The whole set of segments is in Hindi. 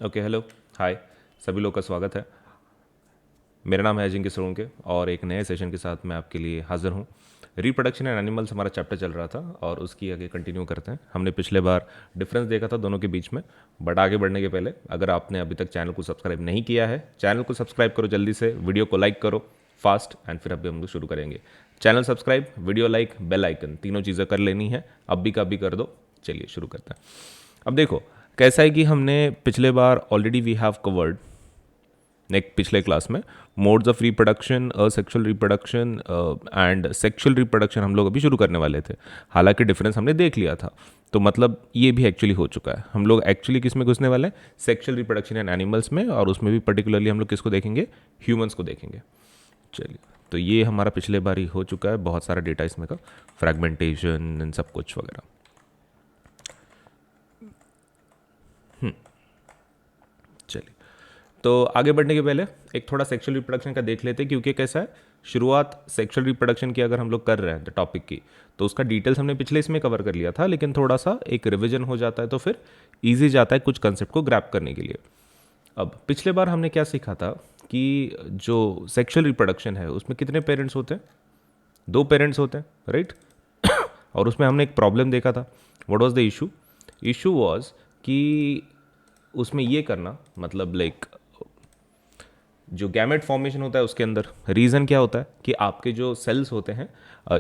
ओके, हेलो, हाय, सभी लोग का स्वागत है। मेरा नाम है अजिंक्य सोलंके और एक नए सेशन के साथ मैं आपके लिए हाजिर हूँ। रिप्रोडक्शन एंड एनिमल्स हमारा चैप्टर चल रहा था और उसकी आगे कंटिन्यू करते हैं। हमने पिछले बार डिफरेंस देखा था दोनों के बीच में, बट आगे बढ़ने के पहले अगर आपने अभी तक चैनल को सब्सक्राइब नहीं किया है, चैनल को सब्सक्राइब करो जल्दी से, वीडियो को लाइक करो फास्ट एंड फिर अभी हम लोग शुरू करेंगे। Channel subscribe, video like, bell icon, तीनों चीज़ें कर लेनी है, अभी का अभी कर दो। चलिए शुरू करते हैं। अब देखो कैसा है कि हमने पिछले बार already we have covered next पिछले क्लास में modes of reproduction, sexual reproduction and sexual reproduction हम लोग अभी शुरू करने वाले थे। हालांकि डिफरेंस हमने देख लिया था, तो मतलब ये भी एक्चुअली हो चुका है। हम लोग एक्चुअली किस में घुसने वाले हैं? सेक्सुअल रिप्रोडक्शन इन एनिमल्स में, और उसमें भी पर्टिकुलरली हम लोग किसको देखेंगे? ह्यूमंस को देखेंगे। चलिए, तो ये हमारा पिछले बार ही हो चुका है, बहुत सारा डेटा इसमें का, फ्रैगमेंटेशन इन सब कुछ वगैरह। चलिए, तो आगे बढ़ने के पहले एक थोड़ा सेक्सुअल रिप्रोडक्शन का देख लेते हैं, क्योंकि कैसा है, शुरुआत सेक्सुअल रिप्रोडक्शन की अगर हम लोग कर रहे हैं द टॉपिक की, तो उसका डिटेल्स हमने पिछले इसमें कवर कर लिया था, लेकिन थोड़ा सा एक रिवीजन हो जाता है तो फिर ईजी जाता है कुछ कंसेप्ट को ग्रैप करने के लिए। अब पिछले बार हमने क्या सीखा था कि जो सेक्सुअल रिप्रोडक्शन है उसमें कितने पेरेंट्स होते हैं? 2 पेरेंट्स होते हैं, राइट? और उसमें हमने एक प्रॉब्लम देखा था। What was the issue? Issue was कि उसमें ये करना, मतलब लाइक जो गैमेट फॉर्मेशन होता है उसके अंदर रीज़न क्या होता है कि आपके जो सेल्स होते हैं,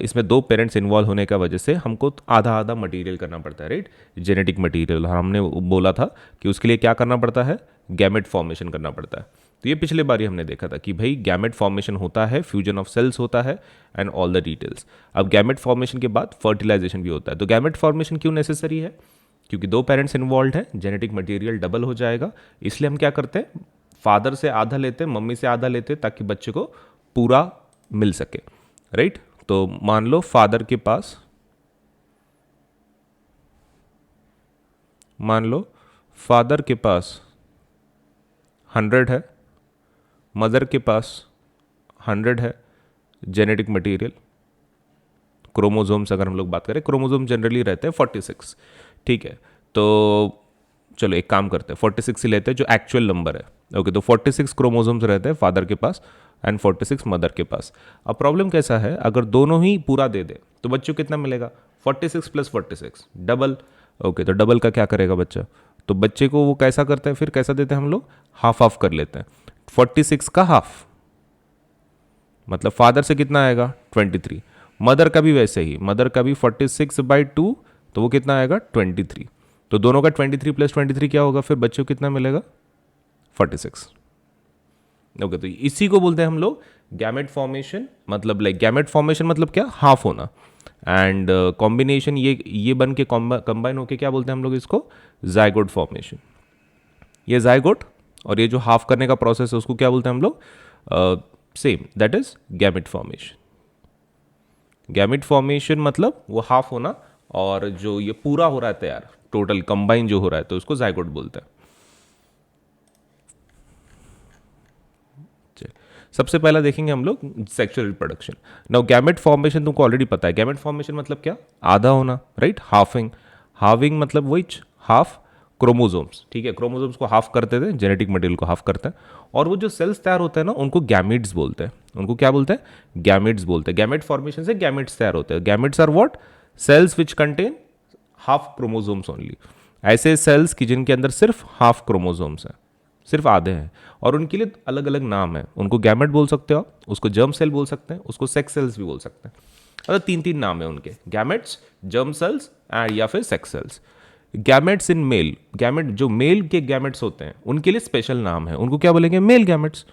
इसमें 2 पेरेंट्स इन्वॉल्व होने का वजह से हमको आधा आधा मटेरियल करना पड़ता है, राइट? Genetic material. हमने बोला था कि उसके लिए क्या करना पड़ता है? गैमेट फॉर्मेशन करना पड़ता है। तो ये पिछले बार ही हमने देखा था कि भाई गैमेट फॉर्मेशन होता है, फ्यूजन ऑफ सेल्स होता है एंड ऑल द डिटेल्स। अब गैमेट फॉर्मेशन के बाद फर्टिलाइजेशन भी होता है। तो गैमेट फॉर्मेशन क्यों नेसेसरी है? क्योंकि 2 पेरेंट्स इन्वॉल्व हैं, जेनेटिक मटेरियल डबल हो जाएगा। इसलिए हम क्या करते हैं? फादर से आधा लेते, मम्मी से आधा लेते, ताकि बच्चे को पूरा मिल सके, राइट? तो मान लो फादर के पास, मान लो फादर के पास 100 है, मदर के पास 100 है जेनेटिक मटेरियल। क्रोमोजोम्स अगर हम लोग बात करें, क्रोमोजोम जनरली रहते हैं 46, ठीक है? तो चलो एक काम करते हैं, 46 ही लेते हैं जो एक्चुअल नंबर है। ओके, तो 46 क्रोमोजोम्स रहते हैं फादर के पास एंड 46 मदर के पास। अब प्रॉब्लम कैसा है, अगर दोनों ही पूरा दे दे तो बच्चों को कितना मिलेगा? 46 + 46 डबल। ओके, तो डबल का क्या करेगा बच्चा? तो बच्चे को वो कैसा करते हैं, फिर कैसा देते हैं हम लोग? हाफ हाफ कर लेते हैं। 46 का हाफ मतलब फादर से कितना आएगा? 23। मदर का भी वैसे ही, मदर का भी 46/2, तो वो कितना आएगा? 23। तो दोनों का 23 + 23 क्या होगा? फिर बच्चों को कितना मिलेगा? 46। ओके, तो इसी को बोलते हैं हम लोग गैमेट फॉर्मेशन। मतलब लाइक गैमेट फॉर्मेशन मतलब क्या? हाफ होना। एंड कॉम्बिनेशन ये बन के कंबाइन होके क्या बोलते हैं हम लोग इसको? Zygote formation. ये जाइगोट और ये जो हाफ करने का प्रोसेस है उसको क्या बोलते हैं हम लोग? Same, that is gamete formation. Gamete formation मतलब वो हाफ होना, और जो ये पूरा हो रहा है तैयार, टोटल कंबाइन जो हो रहा है, तो उसको जाइगोट बोलते हैं। सबसे पहला देखेंगे हम लोग sexual reproduction. Now gamete formation तुमको ऑलरेडी पता है। गैमेट फॉर्मेशन मतलब क्या? आधा होना, राइट? हाफिंग। हाविंग मतलब वही हाफ क्रोमोजोम्स, ठीक है? क्रोमोजोम्स को हाफ करते थे, जेनेटिक मटेरियल को हाफ करते हैं, और वो जो सेल्स तैयार होते हैं ना, उनको गैमेट्स बोलते हैं। उनको क्या बोलते हैं? गैमेट्स बोलते हैं। गैमेट फॉर्मेशन से गैमेट्स तैयार होते हैं। Gametes are what? Cells which contain half chromosomes only. ऐसे सेल्स की जिनके अंदर सिर्फ हाफ क्रोमोजोम्स हैं, सिर्फ आधे हैं, और उनके लिए अलग अलग नाम है। उनको गैमेट बोल सकते हो आप, उसको जर्म सेल बोल सकते हैं, उसको सेक्स सेल्स भी बोल सकते हैं। मतलब 3 नाम है उनके, गैमेट्स, जर्म सेल्स एंड या फिर sex cells. Gametes in male, gamete जो मेल के गैमेट्स होते हैं उनके लिए स्पेशल नाम है, उनको क्या बोलेंगे? Male gametes,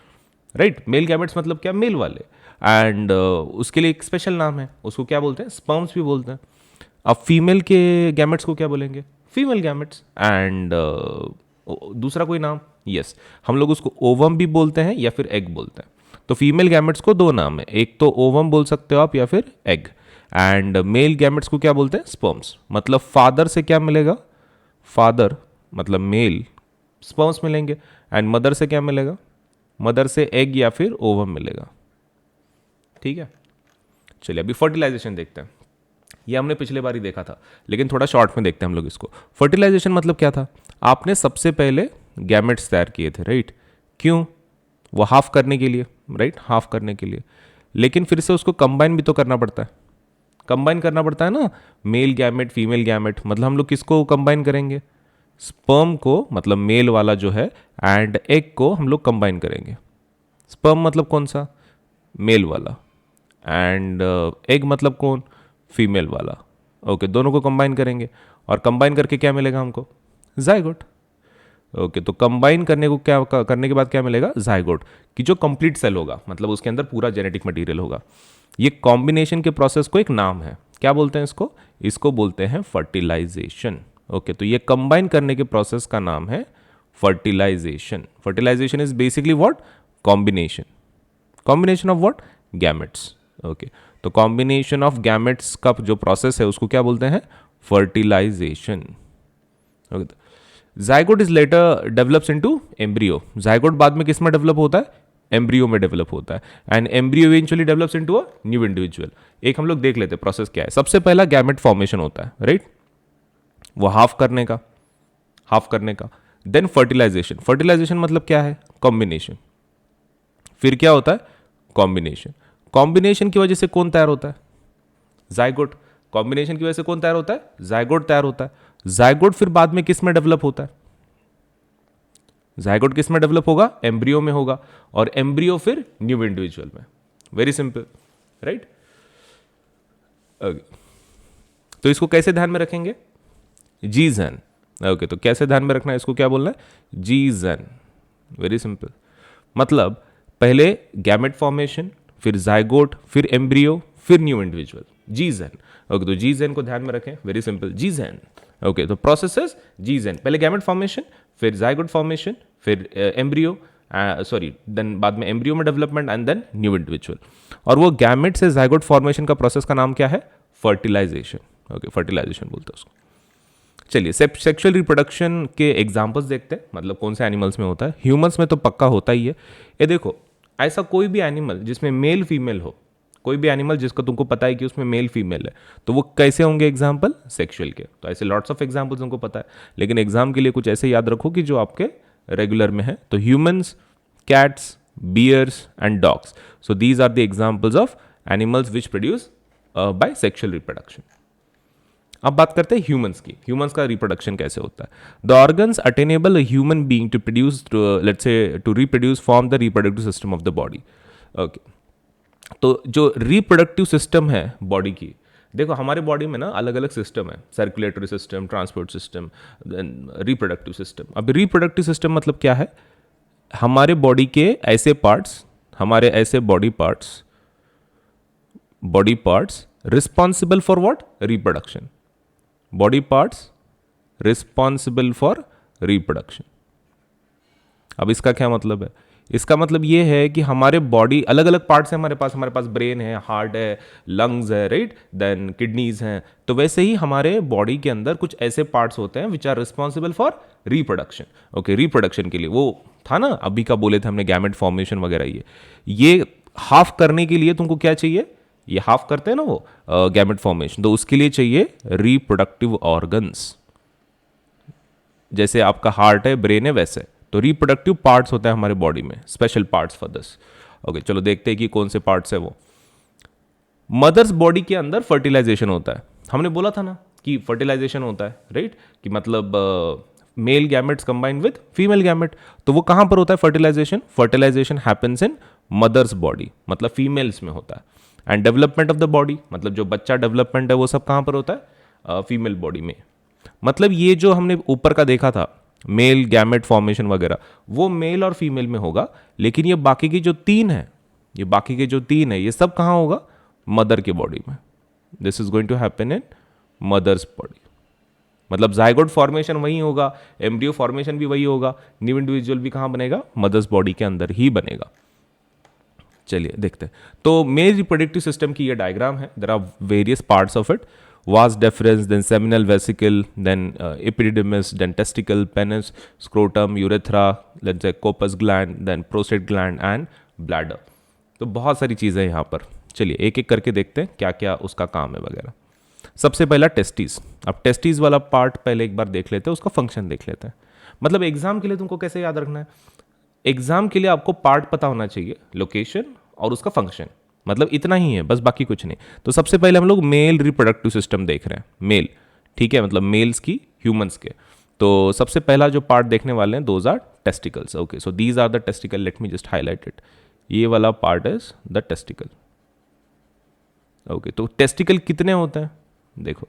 right? Male gametes मतलब क्या? मेल वाले। एंड उसके लिए एक स्पेशल नाम है, उसको क्या बोलते हैं? स्पर्म्स भी बोलते हैं। अब फीमेल के गैमेट्स को क्या बोलेंगे? Female gametes. एंड दूसरा कोई नाम? यस, हम लोग उसको ओवम भी बोलते हैं या फिर एग बोलते हैं। तो फीमेल गैमेट्स को 2 नाम है, एक तो ओवम बोल सकते हो आप या फिर एग। एंड मेल गैमेट्स को क्या बोलते हैं? स्पर्म्स। मतलब फादर से क्या मिलेगा? फादर मतलब मेल, स्पर्म्स मिलेंगे। एंड मदर से क्या मिलेगा? मदर से एग या फिर ओवम मिलेगा, ठीक है? चलिए अभी फर्टिलाइजेशन देखते हैं। ये हमने पिछले बार ही देखा था, लेकिन थोड़ा शॉर्ट में देखते हैं हम लोग इसको। फर्टिलाइजेशन मतलब क्या था? आपने सबसे पहले गैमेट्स तैयार किए थे, राइट? क्यों? वो हाफ करने के लिए, राइट? हाफ करने के लिए। लेकिन फिर से उसको कंबाइन भी तो करना पड़ता है, कंबाइन करना पड़ता है ना, मेल गैमेट फीमेल गैमेट। मतलब हम लोग किसको कंबाइन करेंगे? स्पर्म को, मतलब मेल वाला जो है, एंड एग को हम लोग कंबाइन करेंगे। स्पर्म मतलब कौन सा? मेल वाला। एंड एग मतलब कौन? फीमेल वाला। ओके, दोनों को कंबाइन करेंगे और कंबाइन करके क्या मिलेगा हमको? जाइगोट। ओके, तो कंबाइन करने को क्या करने के बाद क्या मिलेगा? जाइगोट, कि जो कंप्लीट सेल होगा, मतलब उसके अंदर पूरा जेनेटिक मटेरियल होगा। ये कॉम्बिनेशन के प्रोसेस को एक नाम है, क्या बोलते हैं इसको? इसको बोलते हैं फर्टिलाइजेशन। ओके, तो ये कंबाइन करने के प्रोसेस का नाम है fertilisation. Fertilisation is basically what? Combination. Combination of what? Gametes. Okay, तो कॉम्बिनेशन ऑफ गैमेट्स का जो प्रोसेस है उसको क्या बोलते हैं? Fertilisation. Okay, zygote is later develops into embryo. Zygote बाद में किस में डेवलप होता है? एम्ब्रियो में डेवलप होता है। And embryo eventually develops into a new individual. एक हम लोग देख लेते हैं प्रोसेस क्या है। सबसे पहला गैमेट फॉर्मेशन होता है, राइट? वो हाफ करने का, हाफ करने का। Then fertilisation. फर्टिलाइजेशन मतलब क्या है? कॉम्बिनेशन। फिर क्या होता है? कॉम्बिनेशन। कॉम्बिनेशन की वजह से कौन तैयार होता है? जाइगोट। कॉम्बिनेशन की वजह से कौन तैयार होता है? जाइगोट तैयार होता है। जाइगोट फिर बाद में किस में डेवलप होता है? जाइगोट किस में डेवलप होगा? एम्ब्रियो में होगा, और एम्ब्रियो फिर न्यू इंडिविजुअल में। Very simple, right? तो इसको कैसे ध्यान में रखेंगे? जीजन। ओके, तो कैसे ध्यान में रखना है इसको? क्या बोलना है? जीजन। Very simple. मतलब पहले गैमेट फॉर्मेशन, फिर जाइगोट, फिर एम्ब्रियो, फिर न्यू इंडिविजुअल। जीजन। ओके, तो जीजन को ध्यान में रखें। वेरी सिंपल, जीजन। ओके, तो प्रोसेसेस जीजन, पहले गैमेट फॉर्मेशन, फिर जाइगोट फॉर्मेशन, फिर एम्ब्रियो, सॉरी देन बाद में एम्ब्रियो में development, and then new individual. और वो गैमेट से जाइगोट फॉर्मेशन का प्रोसेस का नाम क्या है? फर्टिलाइजेशन। ओके, फर्टिलाइजेशन बोलते हैं उसको। चलिए, सेक्सुअल रिप्रोडक्शन के एग्जांपल्स देखते हैं, मतलब कौन से एनिमल्स में होता है। ह्यूमंस में तो पक्का होता ही है। ये देखो, ऐसा कोई भी एनिमल जिसमें मेल फीमेल हो, कोई भी एनिमल जिसको तुमको पता है कि उसमें मेल फीमेल है, तो वो कैसे होंगे एग्जाम्पल? सेक्सुअल के। तो ऐसे लॉट्स ऑफ एग्जाम्पल्स तुमको पता है, लेकिन एग्जाम के लिए कुछ ऐसे याद रखो कि जो आपके रेगुलर में है। तो humans, cats, bears and dogs, so these are the examples of animals which produce by sexual reproduction. अब बात करते हैं ह्यूमंस की। ह्यूमंस का रिप्रोडक्शन कैसे होता है? The organs attainable human being to produce, let's say to reproduce form the reproductive system of the body. Okay, तो जो रिप्रोडक्टिव सिस्टम है बॉडी की, देखो हमारे बॉडी में ना अलग अलग सिस्टम है, circulatory system, transport system, reproductive system. अब रिप्रोडक्टिव सिस्टम मतलब क्या है? हमारे बॉडी के ऐसे पार्ट्स, हमारे ऐसे body parts responsible for what? Reproduction. Body parts responsible for reproduction. अब इसका क्या मतलब है? इसका मतलब ये है कि हमारे बॉडी अलग अलग पार्ट्स हैं हमारे पास ब्रेन है, हार्ट है, लंग्स है, राइट? देन किडनीज हैं। तो वैसे ही हमारे बॉडी के अंदर कुछ ऐसे पार्ट्स होते हैं which are responsible for reproduction. Okay, reproduction के लिए वो था ना, अभी का बोले थे हमने, गैमेट फॉर्मेशन वगैरह। ये हाफ करने के लिए तुमको क्या चाहिए? ये हाफ करते हैं ना वो गैमेट फॉर्मेशन, तो उसके लिए चाहिए रिप्रोडक्टिव ऑर्गन्स। जैसे आपका हार्ट है, ब्रेन है, वैसे तो रिप्रोडक्टिव पार्ट्स होता है हमारे बॉडी में, special parts for this. Okay, चलो देखते हैं कि कौन से पार्ट्स है वो। मदर्स बॉडी के अंदर फर्टिलाइजेशन होता है। हमने बोला था ना कि फर्टिलाइजेशन होता है, राइट? कि मतलब male gametes combined with female gamete. तो वो कहां पर होता है fertilisation? Fertilisation happens in mother's body, मतलब फीमेल्स में होता है। And development of the body, मतलब जो बच्चा डेवलपमेंट है वो सब कहां पर होता है? फीमेल बॉडी में। मतलब ये जो हमने ऊपर का देखा था, मेल गैमेट फॉर्मेशन वगैरह, वो मेल और फीमेल में होगा। लेकिन ये बाकी की जो तीन है, ये सब कहाँ होगा? मदर के बॉडी में। This is going to happen in mother's body. मतलब जाइगोट फॉर्मेशन वही होगा, एम्ब्रियो फॉर्मेशन भी वही होगा, न्यू इंडिविजुअल भी कहाँ बनेगा? मदर्स बॉडी के अंदर ही बनेगा। चलिए देखते हैं। तो मेल रिप्रोडक्टिव सिस्टम की ये डायग्राम है। There are various parts of it. vas deferens, then seminal vesicle, then epididymis, then testicle, penis, scrotum, urethra, let's say corpus gland, then prostate gland and bladder। तो बहुत सारी चीज़ें यहाँ पर। चलिए एक एक करके देखते हैं क्या क्या उसका काम है वगैरह। सबसे पहला टेस्टिस। अब टेस्टिस वाला पार्ट पहले एक बार देख लेते हैं, उसका फंक्शन देख लेते हैं। मतलब एग्जाम के लिए तुमको कैसे याद रखना है, एग्जाम के लिए आपको पार्ट पता होना चाहिए, लोकेशन और उसका फंक्शन, मतलब इतना ही है बस, बाकी कुछ नहीं। तो सबसे पहले हम लोग मेल रिप्रोडक्टिव सिस्टम देख रहे हैं, मेल, ठीक है, मतलब मेल्स की, ह्यूमंस के। तो सबसे पहला जो पार्ट देखने वाले हैं, those are testicles. Okay, so these are the testicle, let me just highlight it. ये वाला part is the testicle. Okay, तो टेस्टिकल कितने होते हैं, देखो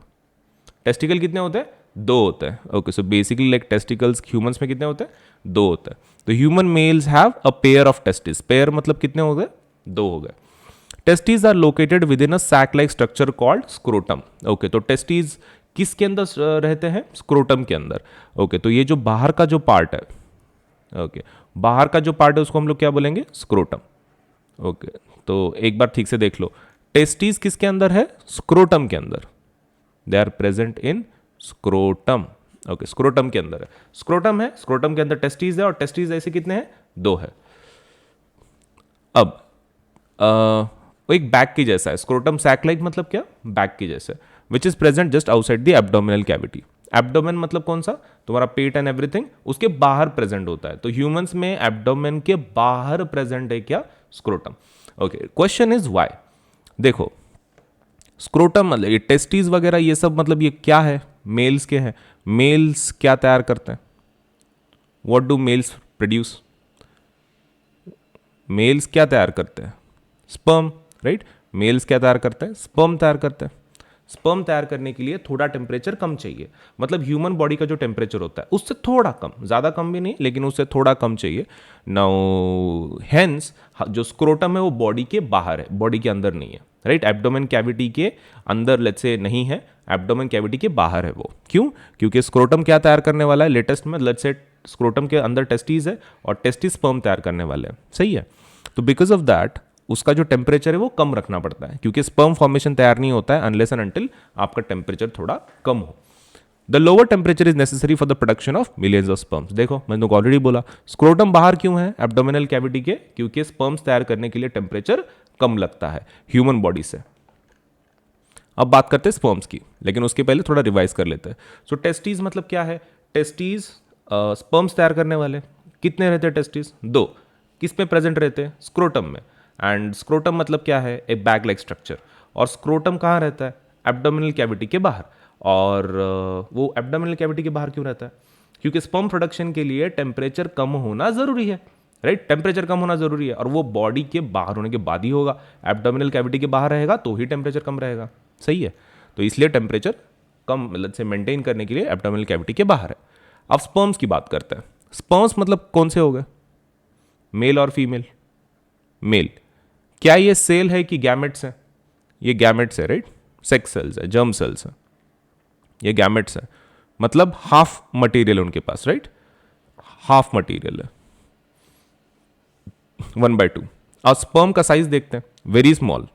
टेस्टिकल कितने होते हैं, दो होते हैं। Okay, so basically like testicles humans में कितने होते हैं, दो होते हैं। तो human males have a pair of testis, pair मतलब कितने हो गए, दो हो गए। Testis are located within a sac like structure called scrotum. Okay, तो टेस्टिस किसके अंदर रहते हैं, स्क्रोटम के अंदर। ओके, तो ये जो बाहर का जो पार्ट है, ओके, बाहर का जो पार्ट है उसको हम लोग क्या बोलेंगे, स्क्रोटम। ओके, तो एक बार ठीक से देख लो, टेस्टिस किसके अंदर है, स्क्रोटम के अंदर, they are present in scrotum. Okay, scrotum के अंदर है, स्क्रोटम है, स्क्रोटम के अंदर टेस्टिस है, और टेस्टिस ऐसे कितने हैं, दो है। अब वो एक बैग की जैसा है, स्क्रोटम सैक लाइक मतलब क्या, बैग की जैसा, which is present just outside the abdominal cavity. Abdomen मतलब कौन सा, तुम्हारा पेट एंड एवरीथिंग, उसके बाहर प्रेजेंट होता है। तो ह्यूमंस में एब्डोमेन के बाहर प्रेजेंट है क्या, scrotum. Okay, question is why. देखो स्क्रोटम मतलब ये टेस्टिस वगैरह ये सब, मतलब ये क्या है, मेल्स के हैं। मेल्स क्या तैयार करते हैं, what do males produce, males क्या तैयार करते हैं, स्पर्म, राइट। मेल्स क्या तैयार करते हैं, स्पर्म तैयार करते हैं। स्पर्म तैयार करने के लिए थोड़ा टेम्परेचर कम चाहिए, मतलब ह्यूमन बॉडी का जो टेम्परेचर होता है उससे थोड़ा कम, ज़्यादा कम भी नहीं लेकिन उससे थोड़ा कम चाहिए। नाउ हेंस जो स्क्रोटम है वो बॉडी के बाहर है, बॉडी के अंदर नहीं है, राइट। एब्डोमेन कैविटी के अंदर लेट्स से नहीं है, एब्डोमेन कैविटी के बाहर है वो। क्यों, क्योंकि स्क्रोटम क्या तैयार करने वाला है, लेटेस्ट में लेट्स से स्क्रोटम के अंदर टेस्टिस है और टेस्टिस स्पर्म तैयार करने वाले हैं, सही है। तो बिकॉज ऑफ दैट उसका जो टेम्परेचर है वो कम रखना पड़ता है, क्योंकि स्पर्म फॉर्मेशन तैयार नहीं होता है अनलेस एंड अनटिल आपका टेम्परेचर थोड़ा कम हो। The lower temperature is necessary for the production of millions of sperms. देखो मैंने तो ऑलरेडी बोला, स्क्रोटम बाहर क्यों है एब्डोमिनल कैविटी के, क्योंकि स्पर्म्स तैयार करने के लिए टेम्परेचर कम लगता है ह्यूमन बॉडी से। अब बात करते हैं स्पर्म्स की, लेकिन उसके पहले थोड़ा रिवाइज कर लेते हैं। सो टेस्टीज मतलब क्या है, टेस्टीज स्पर्म्स तैयार करने वाले, कितने रहते हैं टेस्टीज, दो। किस में प्रेजेंट रहते हैं, स्क्रोटम में। एंड स्क्रोटम मतलब क्या है, एक बैग लाइक स्ट्रक्चर, और स्क्रोटम कहाँ रहता है, एब्डोमिनल कैविटी के बाहर। और वो एब्डोमिनल कैविटी के बाहर क्यों रहता है, क्योंकि स्पर्म प्रोडक्शन के लिए टेम्परेचर कम होना जरूरी है, राइट। टेम्परेचर कम होना जरूरी है और वो बॉडी के बाहर होने के बाद ही होगा। एब्डोमिनल कैविटी के बाहर रहेगा तो ही टेम्परेचर कम रहेगा, सही है। तो इसलिए टेम्परेचर कम मतलब से मेंटेन करने के लिए एब्डोमिनल कैविटी के बाहर है। अब स्पर्म्स की बात करते हैं। स्पर्म्स मतलब कौन से हो गए, मेल और फीमेल। मेल, क्या ये सेल है कि गैमेट्स है, ये गैमेट्स है, राइट। सेक्स सेल्स है, जर्म सेल्स है, ये गैमेट्स है, मतलब हाफ मटेरियल उनके पास, राइट। हाफ मटेरियल है, 1/2। और स्पर्म का साइज देखते हैं, वेरी स्मॉल।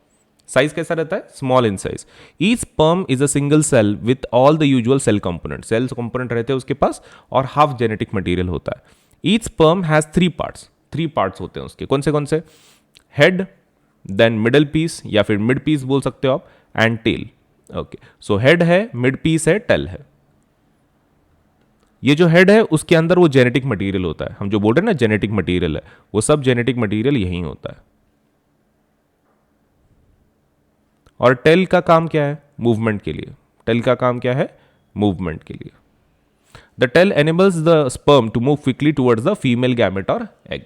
साइज कैसा रहता है, small in size. Each sperm is a single cell with all the usual cell component, cells component रहते हैं उसके पास और हाफ जेनेटिक मटेरियल होता है। ईच स्पर्म हैज 3 पार्ट्स होते हैं उसके, कौन से, हेड, देन मिडल पीस या फिर मिड पीस बोल सकते हो आप, and tail. Okay, so head है, मिड पीस है, टेल है। ये जो हेड है उसके अंदर वो जेनेटिक मटेरियल होता है, हम जो बोल रहे हैं ना जेनेटिक मटेरियल है, वो सब जेनेटिक मटेरियल यही होता है। और टेल का काम क्या है, मूवमेंट के लिए। टेल का काम क्या है, मूवमेंट के लिए। The tail enables the sperm to move quickly towards the female gamete और egg.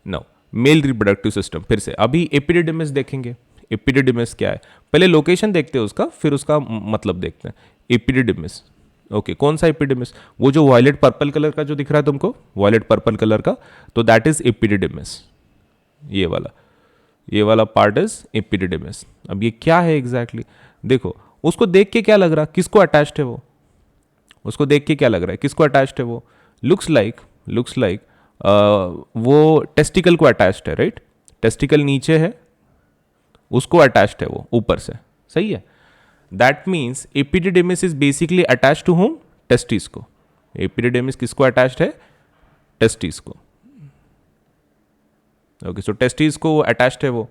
Now male reproductive system, फिर से अभी एपिडिडिमिस देखेंगे। एपिडिडिमिस क्या है, पहले लोकेशन देखते हैं उसका, फिर उसका मतलब देखते हैं। एपिडिडिमिस, ओके, कौन सा एपिडिडिमिस, वो जो वायलेट पर्पल कलर का जो दिख रहा है तुमको, वायलेट पर्पल कलर का, तो दैट इज एपिडिडिमिस। ये वाला पार्ट इज एपिडिडिमिस। अब ये क्या है एग्जैक्टली exactly? देखो उसको देख के क्या लग रहा, किसको अटैच्ड है वो, उसको देख के क्या लग रहा है, किसको अटैच्ड है वो, लुक्स लाइक वो टेस्टिकल को अटैच्ड है, राइट। टेस्टिकल नीचे है, उसको अटैच्ड है वो ऊपर से, सही है। That means epididymis is basically attached to home, testis को। एपिडिडिमिस किसको अटैच्ड है, टेस्टिस को। ओके, सो टेस्टिस को अटैच्ड है वो,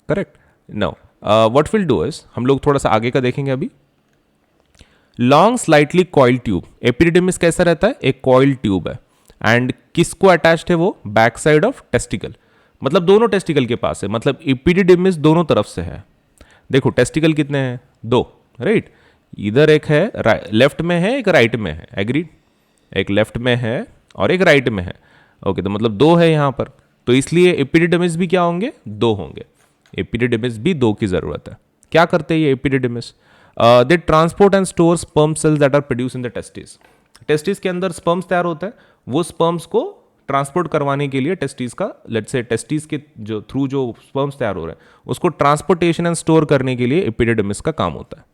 correct. Now what will do is, हम लोग थोड़ा सा आगे का देखेंगे अभी। Long slightly coil tube, epididymis कैसा रहता है, एक कॉइल ट्यूब है, एंड किसको अटैच्ड है वो, बैक साइड ऑफ टेस्टिकल, मतलब दोनों टेस्टिकल के पास है, मतलब एपिडिडिमिस दोनों तरफ से है। देखो टेस्टिकल कितने हैं, दो, राइट, इधर एक है लेफ्ट में है, एक राइट में है, एग्रीड, एक लेफ्ट में है और एक राइट में है, ओके, तो मतलब दो है यहां पर, तो इसलिए एपिडिडिमिस भी क्या होंगे, दो होंगे, एपिडिडिमिस भी दो की जरूरत है। क्या करते हैं ये epididymis, they transport and store sperm cells that are produce in the testis, testis के अंदर स्पर्म्स तैयार होता है, वो स्पर्म्स को ट्रांसपोर्ट करवाने के लिए टेस्टिस का, लेट्स से टेस्टिस के जो थ्रू जो स्पर्म्स तैयार हो रहे हैं उसको ट्रांसपोर्टेशन एंड स्टोर करने के लिए एपिडिडिमिस का काम होता है।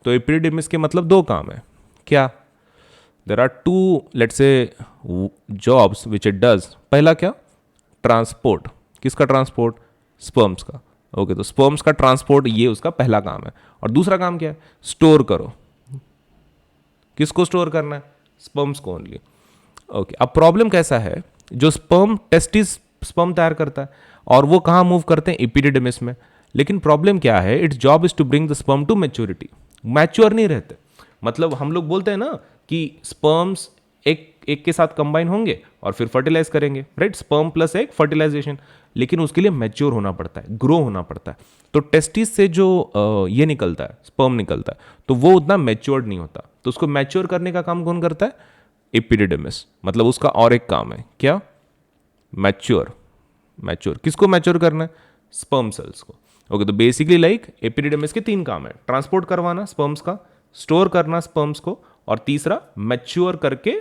तो एपिडिडिमिस के मतलब दो काम है, क्या, there are two let's say jobs which it does. पहला क्या, ट्रांसपोर्ट, किसका ट्रांसपोर्ट, स्पर्म्स का, ओके, तो स्पर्म्स का ट्रांसपोर्ट ये उसका पहला काम है, और दूसरा काम क्या है, स्टोर करो, किसको स्टोर करना है, स्पर्म्स को ओनली, ओके। अब प्रॉब्लम कैसा है, जो स्पर्म टेस्टिस स्पर्म तैयार करता है और वो कहाँ मूव करते हैं, एपिडिडिमिस में, लेकिन प्रॉब्लम क्या है, its job is to bring the sperm to maturity, mature नहीं रहते, मतलब हम लोग बोलते हैं ना कि स्पर्म्स एक एक के साथ कंबाइन होंगे और फिर फर्टिलाइज करेंगे, राइट, स्पर्म प्लस एक फर्टिलाइजेशन, लेकिन उसके लिए मैच्योर होना पड़ता है, ग्रो होना पड़ता है, तो टेस्टिस से जो ये निकलता है, स्पर्म निकलता है, तो वो उतना मैच्योर्ड नहीं होता, तो उसको मैच्योर करने का काम कौन करता है, एपिडिडिमिस, मतलब उसका और एक काम है क्या, मैच्योर, मैच्योर किसको मैच्योर करना है, स्पर्म सेल्स को, ओके। तो बेसिकली लाइक एपिडिडिमिस के तीन काम है, ट्रांसपोर्ट करवाना स्पर्म्स का, स्टोर करना स्पर्म्स को, और तीसरा मैच्योर करके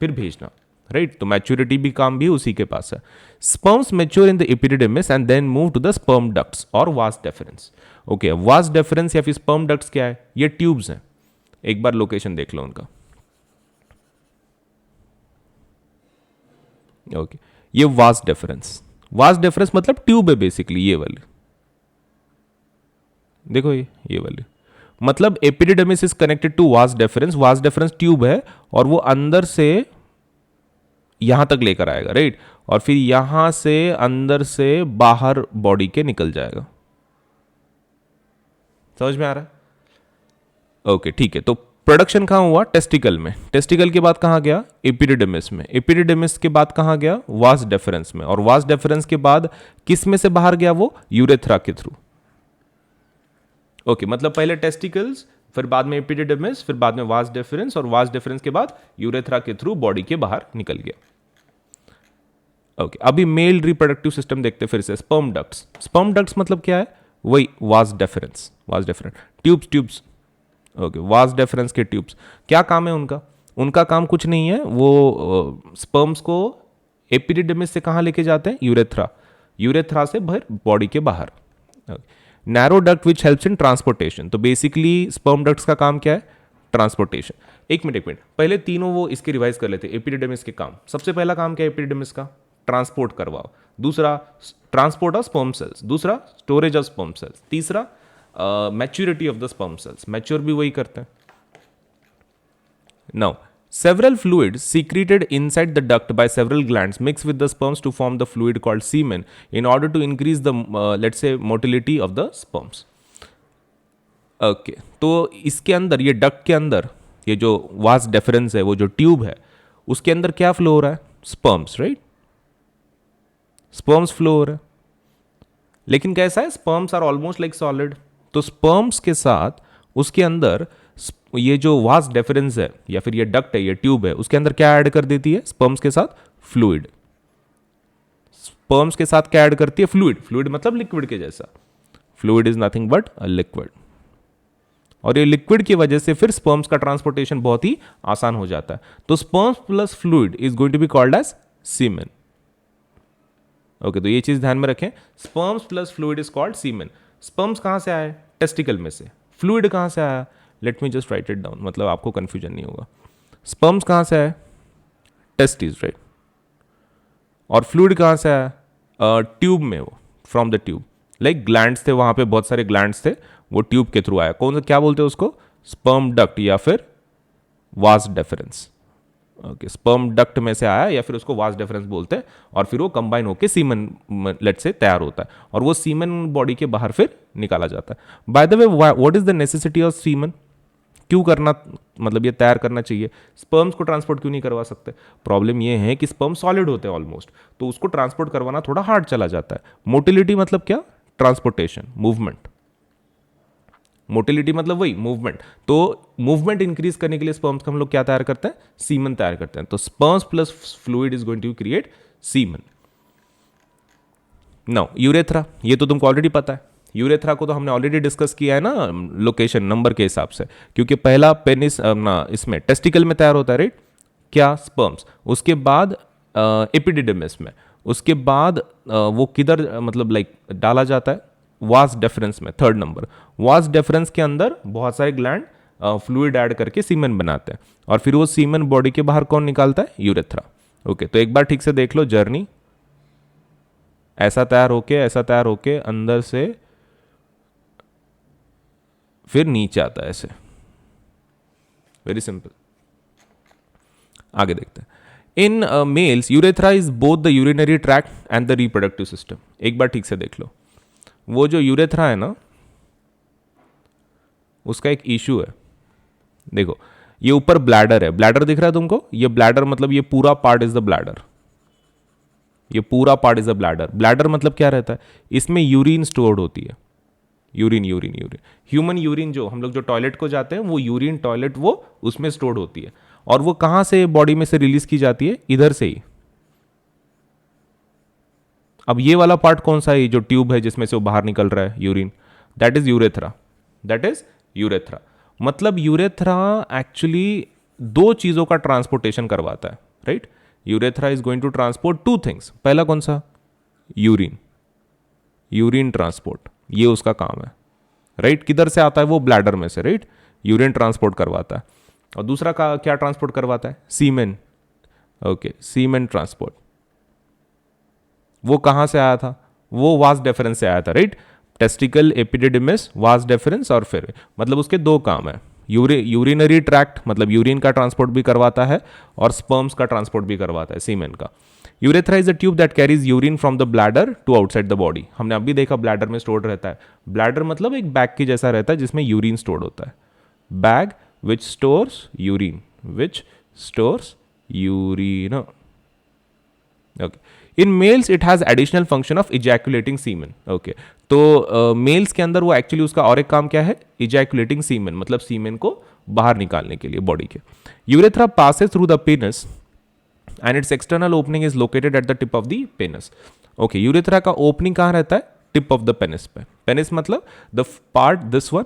फिर भेजना, राइट, तो मैच्योरिटी भी काम भी उसी के पास है। Sperms mature in the epididymis and then move to the sperm ducts और vas deference, okay. Vas deferens या फिर स्पर्म डक्ट्स क्या है, ये ट्यूब्स हैं, एक बार लोकेशन देख लो उनका, ओके, ये वास डेफरेंस, वास डेफरेंस मतलब ट्यूब है बेसिकली, ये वाली देखो, ये वाली, मतलब epididymis is connected to vas deferens tube है, और वो अंदर से यहां तक लेकर आएगा, राइट, और फिर यहां से अंदर से बाहर बॉडी के निकल जाएगा, समझ में आ रहा है, ओके, ठीक है। तो प्रोडक्शन कहां हुआ, टेस्टिकल में, टेस्टिकल के बाद कहां गया, एपिडिडिमिस में, एपिडिडिमिस के बाद कहां गया, वास डेफरेंस में, और वास डेफरेंस के बाद किस में से बाहर गया, वो यूरेथ्रा के थ्रू, ओके, मतलब पहले टेस्टिकल्स, फिर बाद में एपिडिडिमिस, फिर बाद में वास डेफरेंस, और वास डेफरेंस के बाद यूरेथ्रा के थ्रू बॉडी के बाहर निकल गया, ओके। अभी मेल रिप्रोडक्टिव सिस्टम देखते फिर से, स्पर्म डक्ट्स, स्पर्म डक्ट्स मतलब क्या है, वही vas deferens, vas deferens tubes, okay, vas deferens के ट्यूब्स, क्या काम है उनका, उनका काम कुछ नहीं है, वो स्पर्म्स को एपिडिडिमिस से कहाँ लेके जाते हैं, यूरेथ्रा, यूरेथ्रा से बाहर बॉडी के बाहर, narrow duct which helps in transportation, तो बेसिकली स्पर्म डक्ट्स का काम क्या है, ट्रांसपोर्टेशन। एक मिनट पहले तीनों वो इसके रिवाइज कर लेते, एपिडिडिमिस के काम, सबसे पहला काम क्या है एपिडिडिमिस का, ट्रांसपोर्ट करवाओ, दूसरा ट्रांसपोर्ट ऑफ स्पर्म सेल्स, दूसरा स्टोरेज ऑफ स्पर्म सेल्स, तीसरा maturity of the sperm cells, mature भी वही करते हैं। Now several fluids secreted inside the duct by several glands mix with the sperms to form the fluid called semen in order to increase the let's say motility of the sperms, okay. तो इसके अंदर, ये डक्ट के अंदर, ये जो वास डेफरेंस है, वो जो ट्यूब है, उसके अंदर क्या फ्लो हो रहा है, स्पर्म्स, राइट, स्पर्म्स फ्लो हो रहा है, लेकिन कैसा है, sperms are almost like solid, तो स्पर्म्स के साथ उसके अंदर ये जो वास डेफरेंस है या फिर ये डक्ट है, ये ट्यूब है, उसके अंदर क्या ऐड कर देती है, स्पर्म्स के साथ फ्लूइड, स्पर्म्स के साथ क्या ऐड करती है, फ्लूइड, फ्लूइड मतलब लिक्विड के जैसा, fluid is nothing but a liquid, और ये लिक्विड की वजह से फिर स्पर्म्स का ट्रांसपोर्टेशन बहुत ही आसान हो जाता है, तो sperms plus fluid is going to be called as semen, okay. तो ये चीज ध्यान में रखें, sperms plus fluid is called semen. Sperms कहां से आए, टेस्टिकल में से, फ्लूइड कहां से आया, late me just right it down, मतलब आपको कंफ्यूजन नहीं होगा, स्पर्म्स कहां से आए, टेस्टिस, राइट, और फ्लूइड कहां से आया, ट्यूब में, वो from the tube, like glands थे वहां पे, बहुत सारे ग्लैंड्स थे, वो ट्यूब के थ्रू आया, कौन सा, क्या बोलते हैं उसको, स्पर्म डक्ट या फिर vas deferens, okay, sperm duct में से आया या फिर उसको वास डेफरेंस बोलते हैं, और फिर वो कंबाइन होकर सीमन लेट से तैयार होता है, और वो सीमन बॉडी के बाहर फिर निकाला जाता है। By the way, what is the necessity of semen, क्यों करना, मतलब ये तैयार करना चाहिए, स्पर्म्स को ट्रांसपोर्ट क्यों नहीं करवा सकते? प्रॉब्लम ये है कि स्पर्म सॉलिड होते हैं ऑलमोस्ट, तो उसको ट्रांसपोर्ट करवाना थोड़ा हार्ड चला जाता है। मोटिलिटी मतलब क्या? Transportation, movement. मोटिलिटी मतलब वही मूवमेंट। तो मूवमेंट इंक्रीज करने के लिए स्पर्म्स का हम लोग क्या तैयार करते हैं? सीमन तैयार करते हैं। तो sperms plus fluid is going to create semen. Now urethra, ये तो तुमको ऑलरेडी पता है। यूरेथ्रा को तो हमने ऑलरेडी डिस्कस किया है ना, लोकेशन नंबर के हिसाब से, क्योंकि पहला पेनिस ना इसमें टेस्टिकल में तैयार होता है, राइट? क्या? स्पर्म्स। उसके बाद एपिडिडमिस में, उसके बाद वो किधर मतलब लाइक डाला जाता है? वास डेफरेंस में, थर्ड नंबर। वास डेफरेंस के अंदर बहुत सारे ग्लैंड फ्लूइड ऐड करके सीमेन बनाते हैं, और फिर वो सीमेन बॉडी के बाहर कौन निकालता है? यूरेथ्रा। ओके, तो एक बार ठीक से देख लो जर्नी। ऐसा तैयार होके अंदर से फिर नीचे आता है ऐसे। Very simple. आगे देखते हैं। In males urethra is both the urinary tract and the reproductive system. एक बार ठीक से देख लो, वो जो यूरेथ्रा है ना, उसका एक इशू है। देखो, ये ऊपर ब्लैडर है, ब्लैडर दिख रहा है तुमको? ये ब्लैडर मतलब ये पूरा पार्ट इज द ब्लैडर, ये पूरा part is the bladder. Bladder मतलब क्या रहता है? इसमें यूरिन स्टोर्ड होती है। Urine urine urine human urine, जो हम लोग जो टॉयलेट को जाते हैं, वो यूरिन टॉयलेट वो उसमें स्टोर्ड होती है। और वो कहां से बॉडी में से रिलीज की जाती है? इधर से ही। अब ये वाला पार्ट कौन सा है? जो ट्यूब है जिसमें से वो बाहर निकल रहा है urine, that is urethra. That is urethra. मतलब यूरेथ्रा एक्चुअली दो चीजों का ट्रांसपोर्टेशन करवाता है, right? Urethra is going to transport two things. पहला कौन सा? यूरिन, यूरिन ट्रांसपोर्ट, ये उसका काम है, राइट? किधर से आता है वो? ब्लैडर में से, राइट? यूरिन ट्रांसपोर्ट करवाता है। और दूसरा का क्या ट्रांसपोर्ट करवाता है? सीमेन। ओके, सीमेन ट्रांसपोर्ट। वो कहां से आया था? वो वास डेफरेंस से आया था, right? Testicle, epididymis, vas deferens, और फिर मतलब उसके दो काम है। यूरिनरी ट्रैक्ट मतलब यूरिन का ट्रांसपोर्ट भी करवाता है, और स्पर्म्स का ट्रांसपोर्ट भी करवाता है, सीमेन का। Urethra is a tube that carries urine from the bladder to outside the body. हमने अभी देखा ब्लैडर में स्टोर्ड रहता है। ब्लैडर मतलब एक बैग की जैसा रहता है जिसमें यूरिन स्टोर्ड होता है। Bag which stores urine, which stores urine. Okay, in males it has additional function of ejaculating semen. Okay, तो मेल्स के अंदर वो एक्चुअली उसका और एक काम क्या है? इजैकुलेटिंग सीमेन, मतलब सीमेन को बाहर निकालने के लिए बॉडी के। Urethra passes through the penis and its external opening is located at the tip of the penis. Okay, urethra का ओपनिंग कहाँ रहता है? टिप ऑफ द पेनिस पे। पेनिस मतलब the part this one.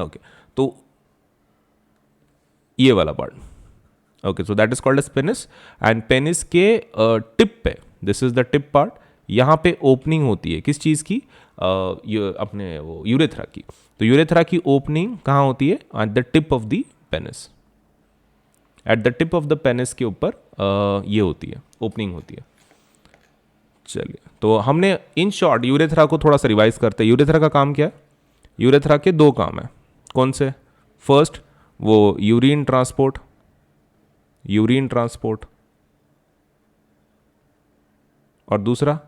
Okay, तो ये वाला part. Okay, so that is called as penis. And penis के टिप पे, this is the tip part, यहाँ पे ओपनिंग होती है किस चीज़ की? ये अपने वो यूरेथ्रा की। तो यूरेथ्रा की ओपनिंग कहाँ होती है? At the tip of the penis. At the tip of the penis के ऊपर ये होती है, ओपनिंग होती है। चलिए, तो हमने इन शॉर्ट यूरेथ्रा को थोड़ा सा रिवाइज करते हैं। यूरेथ्रा का काम क्या है? यूरेथ्रा के दो काम है। कौन से? फर्स्ट, वो यूरिन ट्रांसपोर्ट, यूरिन ट्रांसपोर्ट, और दूसरा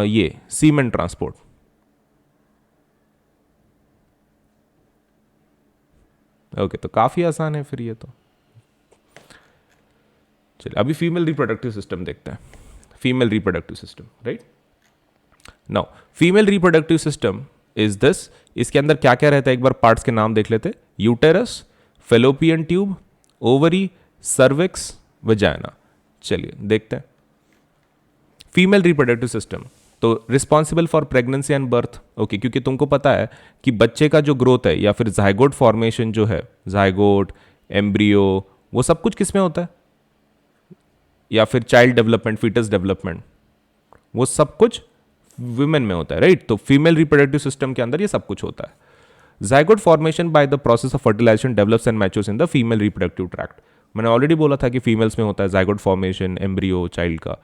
ये सीमेन ट्रांसपोर्ट। ओके, तो काफी आसान है फिर ये तो। चलिए, अभी फीमेल रिप्रोडक्टिव सिस्टम देखते हैं। Female reproductive system, right? Now female reproductive system is this. इसके अंदर क्या क्या रहता है? एक बार पार्ट्स के नाम देख लेते हैं। Uterus, fallopian tube, ovary, cervix, vagina. चलिए देखते हैं। फीमेल रिप्रोडक्टिव सिस्टम तो responsible for pregnancy and birth. Okay, क्योंकि तुमको पता है कि बच्चे का जो ग्रोथ है या फिर जाइगोट फॉर्मेशन जो है, जाइगोट, एम्ब्रियो, वो सब कुछ किस में होता है? या फिर चाइल्ड डेवलपमेंट, फीटस डेवलपमेंट, वो सब कुछ वुमेन में होता है, राइट? तो फीमेल रिप्रोडक्टिव सिस्टम के अंदर ये सब कुछ होता है। Zygote formation by the process of fertilisation develops and matures in the female reproductive tract. मैंने ऑलरेडी बोला था कि फीमेल्स में होता है जाइगोट फॉर्मेशन, एम्ब्रियो, चाइल्ड का।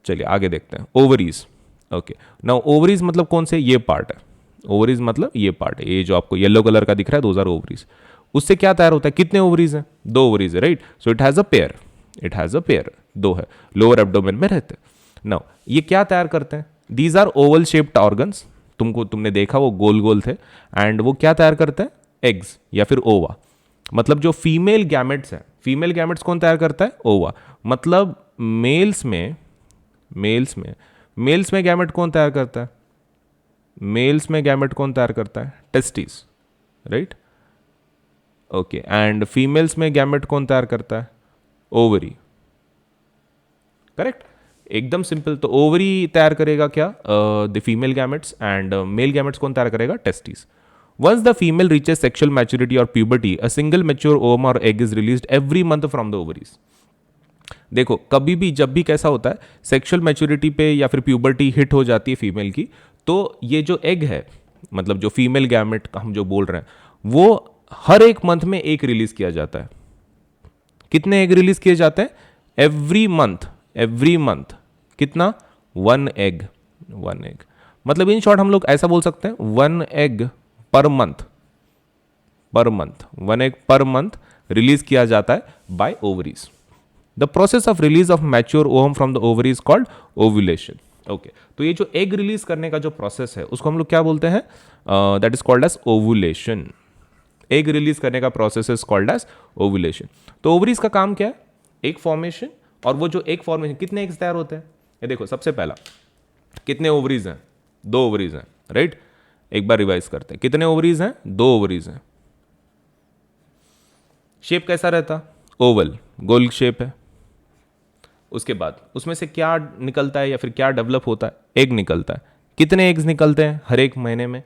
चलिए आगे देखते हैं। ओवरीज। ओके, नाउ ओवरीज मतलब कौन से? ये पार्ट है। ओवरीज मतलब ये पार्ट है, ये जो आपको येलो कलर का दिख रहा है, दोज आर ओवरीज। उससे क्या तैयार होता है? कितने ओवरीज हैं? दो ओवरीज है, right? So it has a pair, it has a pair, दो है, लोअर एब्डोमेन में रहते हैं। नाउ ये क्या तैयार करते हैं? These are oval shaped organs. तुमने देखा वो गोल गोल थे, एंड वो क्या तैयार करते हैं? एग्स या फिर ओवा। मतलब जो फीमेल गैमेट्स हैं, फीमेल गैमेट्स कौन तैयार करता है? ओवा। मतलब मेल्स में गैमेट कौन तैयार करता है? मेल्स में गैमेट कौन तैयार करता है? Testis, right? Okay, and females में गैमेट कौन तैयार करता है? ओवरी। करेक्ट, एकदम सिंपल। तो ओवरी तैयार करेगा क्या? The female gametes, and male gametes कौन तैयार करेगा? Testis. Once the female reaches sexual maturity or puberty, a single mature ovum or egg is released every month from the ovaries. देखो, कभी भी जब भी कैसा होता है, सेक्सुअल मैच्योरिटी पे या फिर प्यूबर्टी हिट हो जाती है फीमेल की, तो ये जो एग है, मतलब जो फीमेल गैमेट हम जो बोल रहे हैं, वो हर एक मंथ में एक रिलीज किया जाता है। कितने एग रिलीज किए जाते हैं? एवरी मंथ कितना? 1 एग। मतलब इन शॉर्ट हम लोग ऐसा बोल सकते हैं, 1 egg per month 1 egg per month release किया जाता है by ovaries. The process of release of mature ovum from the ovaries called ovulation. Okay, तो ये जो एग रिलीज करने का जो प्रोसेस है उसको हम लोग क्या बोलते हैं? That is called as ovulation. Egg release करने का process is called as ovulation. तो ओवरीज का काम क्या है? Egg formation. और वो जो एग फॉर्मेशन, कितने एग्स तैयार होते हैं? ये देखो, सबसे पहला कितने ओवरीज हैं? 2 ओवरीज हैं, राइट? एक बार रिवाइज करते हैं, कितने ओवरीज हैं? 2 ओवरीज हैं। शेप कैसा रहता? ओवल, गोल शेप है। उसके बाद उसमें से क्या निकलता है या फिर क्या डेवलप होता है? एग निकलता है। कितने एग्स निकलते हैं हर एक महीने में?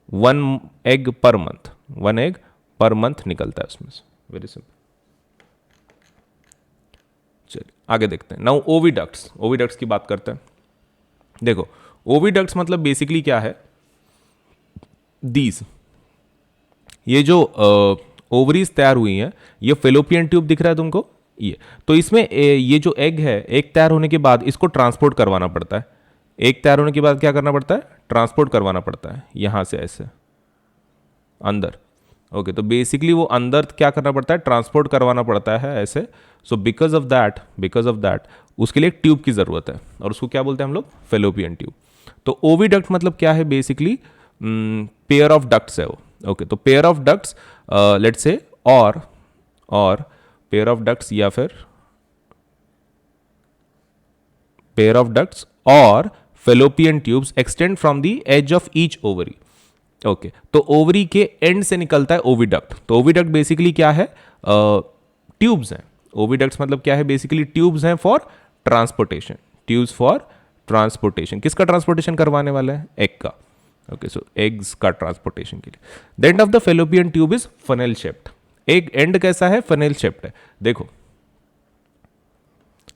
1 egg per month. 1 egg per month निकलता है उसमें से। Very simple. चलिए आगे देखते हैं। नाउ ओविडक्ट्स की बात करते हैं। देखो, ओविडक्ट्स मतलब बेसिकली क्या है? ये जो ओवरीज तैयार हुई हैं, ये फेलोपियन ट्यूब दिख रहा है तुमको, ये तो इसमें ये जो एग है, एग तैयार होने के बाद इसको ट्रांसपोर्ट करवाना पड़ता है। एग तैयार होने के बाद क्या करना पड़ता है? ट्रांसपोर्ट करवाना पड़ता है यहां से ऐसे अंदर। ओके, तो बेसिकली वो अंदर क्या करना पड़ता है? ट्रांसपोर्ट करवाना पड़ता है ऐसे। सो बिकॉज ऑफ दैट उसके लिए एक ट्यूब की जरूरत है, और उसको क्या बोलते हैं हम लोग? Fallopian tube. तो ओविडक्ट मतलब क्या है? बेसिकली पेयर ऑफ डक्ट्स है वो। ओके, तो pair of ducts, let's say, और पेयर ऑफ डक्ट्स या फिर पेयर ऑफ डक्ट्स और fallopian tubes extend from the edge of each ovary. Okay, तो ओवरी के एंड से निकलता है ओविडक्ट। तो ओविडक्ट बेसिकली क्या है? ट्यूब्स हैं। ओविडक्ट्स मतलब क्या है? बेसिकली ट्यूब्स हैं for transportation. Tubes for transportation. किसका ट्रांसपोर्टेशन करवाने वाला है? एग का। ओके, सो एग्स का ट्रांसपोर्टेशन के लिए। The end of the fallopian tube is funnel shaped. एक एंड कैसा है? फनेल शेप्ड है। देखो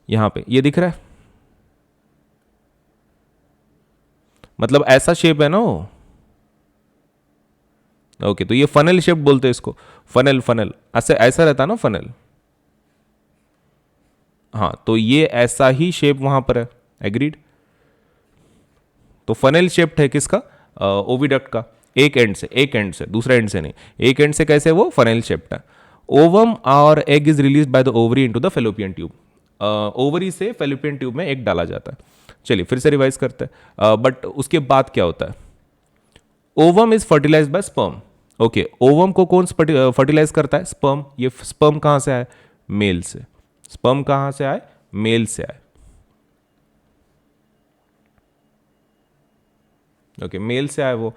यहां पे ये दिख रहा है, मतलब ऐसा शेप है ना वो। ओके, तो ये फनेल शेप बोलते हैं इसको। फनेल ऐसे ऐसा रहता है ना फनेल। हाँ, तो ये ऐसा ही शेप वहां पर है। एग्रीड? तो फनेल शेप्ड है किसका? ओविडक्ट का। एक एंड से, दूसरा एंड से नहीं। एक एंड से कैसे? वो फनेल शेप्ड है। ओवम और egg is release by the ovary into the fallopian tube. Ovary से फेलोपियन ट्यूब में एग डाला जाता है। चलिए फिर से रिवाइज करते हैं। बट उसके बाद क्या होता है? Ovum is fertilize by sperm. Okay, ovum को कौन फर्टिलाइज करता है? स्पर्म। ये स्पर्म कहां से आए? मेल से। स्पर्म कहां से आए? मेल से आए। ओके, मेल से आए वो।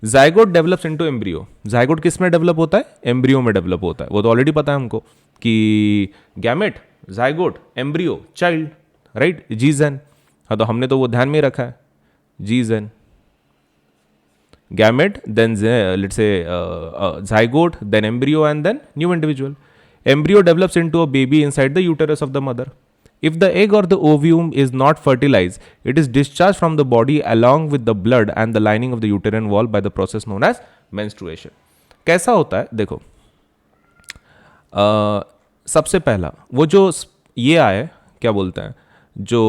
Zygote develops into embryo. Zygote किस में डेवलप होता है? एम्ब्रियो में डेवलप होता है। वो तो ऑलरेडी पता है हमको कि gamete, zygote, embryo, child, right? जीजन। हाँ, तो हमने तो वो ध्यान में रखा है। जीजन, gamete, then let's say zygote, then embryo, and then new individual. Embryo develops into a baby inside the uterus of the mother. If the egg or the ovum is not fertilized, it is discharged from the body along with the blood and the lining of the uterine wall by the process known as menstruation. कैसा होता है? देखो, सबसे पहला वो जो ये आए, क्या बोलते हैं, जो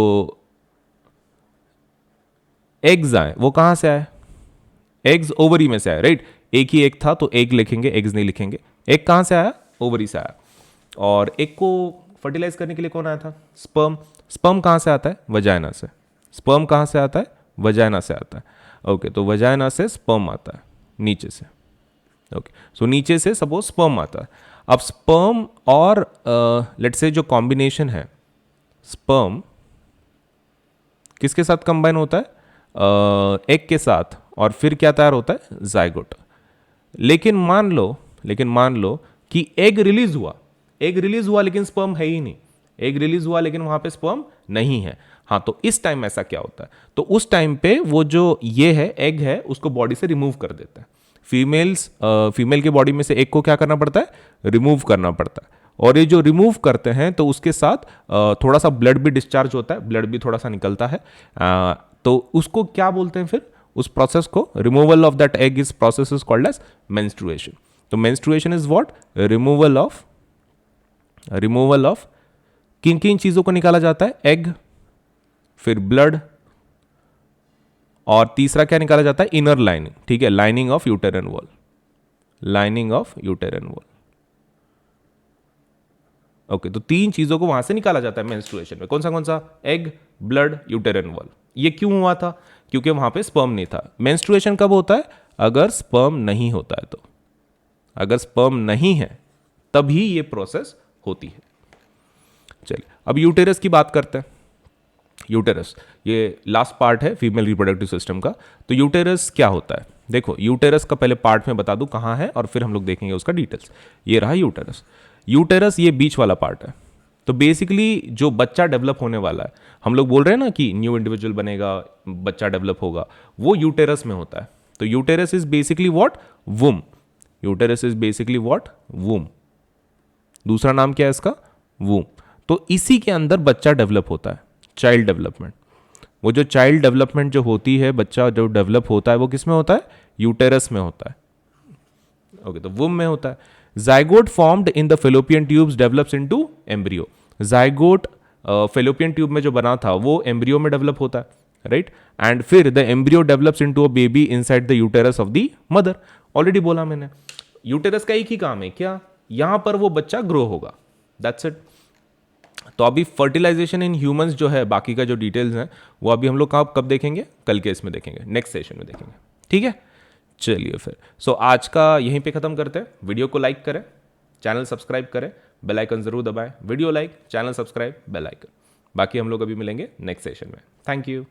एग्स आए वो कहां से आए? एग्स ओवरी में से आया, राइट? एक ही एक था तो एग लिखेंगे, एग्स नहीं लिखेंगे। एग कहां से आया? ओवरी से आया। और एग को फर्टिलाइज करने के लिए कौन आया था? स्पर्म। स्पर्म कहां से आता है? वजाइना से। स्पर्म कहां से आता है? वजाइना से आता है। ओके, तो वजाइना से स्पर्म आता है नीचे से। ओके, सो नीचे से सपोज स्पर्म आता है। अब स्पर्म और लेट्स से जो कॉम्बिनेशन है, स्पर्म किसके साथ कंबाइन होता है? एग के साथ, और फिर क्या तैयार होता है? जाइगोट। लेकिन मान लो कि एग रिलीज हुआ लेकिन स्पर्म है ही नहीं, एग रिलीज हुआ लेकिन वहां पे स्पर्म नहीं है। हाँ, तो इस टाइम ऐसा क्या होता है? तो उस टाइम पे वो जो ये है एग है उसको बॉडी से रिमूव कर देता है। फीमेल के बॉडी में से एग को क्या करना पड़ता है? रिमूव करना पड़ता है। और ये जो रिमूव करते हैं तो उसके साथ थोड़ा सा ब्लड भी डिस्चार्ज होता है, ब्लड भी थोड़ा सा निकलता है। तो उसको क्या बोलते हैं फिर? उस प्रोसेस को, removal of that egg is process is called as menstruation. तो menstruation is what? Removal of किन किन चीजों को निकाला जाता है? एग, फिर ब्लड, और तीसरा क्या निकाला जाता है? Inner lining. ठीक है, lining of uterine wall, lining of uterine wall. Okay, तो तीन चीजों को वहां से निकाला जाता है मेंस्ट्रुएशन में। कौन सा? Egg, blood, uterine wall. ये क्यों हुआ था? क्योंकि वहां पे स्पर्म नहीं था। मेंस्ट्रुएशन कब होता है? अगर स्पर्म नहीं होता है तो, अगर स्पर्म नहीं है तभी ये प्रोसेस होती है। चलिए अब यूटेरस की बात करते हैं। यूटेरस ये लास्ट पार्ट है फीमेल रिप्रोडक्टिव सिस्टम का। तो यूटेरस क्या होता है? देखो, यूटेरस का पहले पार्ट में बता दूं कहां है, और फिर हम लोग देखेंगे उसका डिटेल्स। ये रहा यूटेरस। यूटेरस ये बीच वाला पार्ट है। तो बेसिकली जो बच्चा डेवलप होने वाला है, हम लोग बोल रहे हैं ना कि न्यू इंडिविजुअल बनेगा, बच्चा डेवलप होगा, वो यूटेरस में होता है। तो uterus is basically what? Womb. Uterus is basically what? Womb. दूसरा नाम क्या है इसका? वूम। तो इसी के अंदर बच्चा डेवलप होता है, चाइल्ड डेवलपमेंट। वो जो चाइल्ड डेवलपमेंट जो होती है, बच्चा जो डेवलप होता है, वो किस में होता है? यूटेरस में होता है। ओके, तो वुम में होता है। Zygote formed in the fallopian tubes develops into embryo. Zygote fallopian tube में जो बना था वो एम्ब्रियो में डेवलप होता है, राइट? एंड फिर the embryo develops into a baby inside the uterus of the mother. Already बोला मैंने, यूटेरस का एक ही काम है क्या? यहां पर वो बच्चा ग्रो होगा, दैट्स इट। तो अभी फर्टिलाइजेशन इन ह्यूमंस जो है, बाकी का जो डिटेल्स हैं वो अभी हम लोग कब देखेंगे? कल के इसमें देखेंगे, नेक्स्ट सेशन में देखेंगे, ठीक है? चलिए फिर, सो आज का यहीं पे खत्म करते हैं। वीडियो को लाइक करें, चैनल सब्सक्राइब करें, बेल आइकन जरूर दबाएं। Video like, channel subscribe, bell icon. बाकी हम लोग अभी मिलेंगे नेक्स्ट सेशन में। Thank you.